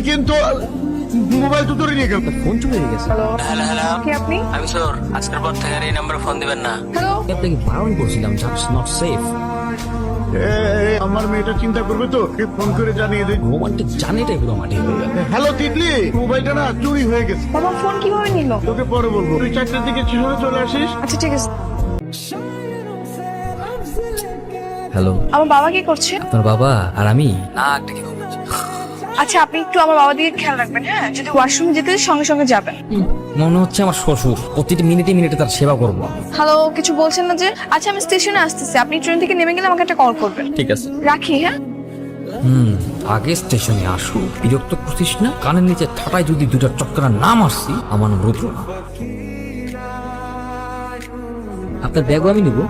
কিন্তু মোবাইল তো তোরে নিয়ে গেল। ফোন চুরি হয়ে গেছে। হ্যালো হ্যালো কে আপনি? আমি স্যার আজকের পর থেকে আর এই নাম্বারে ফোন দিবেন না। হ্যালো আপনাকে বারণ করছিলাম জাস্ট নট সেফ। আমার মেয়েটা চিন্তা করবে তো ফোন করে জানিয়ে দে। রোমান্টিক জার্নিটাই পুরো মাটি হয়ে গেল। হ্যালো তিতলি, মোবাইলটা না চুরি হয়ে গেছে। বাবা ফোন কিভাবে নিল? তোকে পরে বলবো, তুই 4টার দিকে চলে আসিস। আচ্ছা ঠিক আছে। হ্যালো, আমার বাবা কি করছে? আপনার বাবা আর আমি নাক ডেকে ঘুমাচ্ছি। আচ্ছা আপনি একটু আমার বাবার দিকে খেয়াল রাখবেন, হ্যাঁ? যদি ওয়াশরুমে যেতে সঙ্গে সঙ্গে যাবেন। মনে হচ্ছে আমার শ্বশুর, প্রতিটি মিনিটে মিনিটে তার সেবা করবো আমি। হ্যালো কিছু বলছেন না যে? আচ্ছা আমি স্টেশনে আসতেছি, আপনি ট্রেন থেকে নেমে গেলে আমাকে একটা কল করবেন। ঠিক আছে। রাখি, হ্যাঁ? আগে স্টেশনে আসু, বিরক্ত করছিস না। কানের নিচে ঠাটায় যদি দুটা চক্করা না মারছি, আমার নাম রুদ্র না। আপনার ব্যাগও আমি নিবো।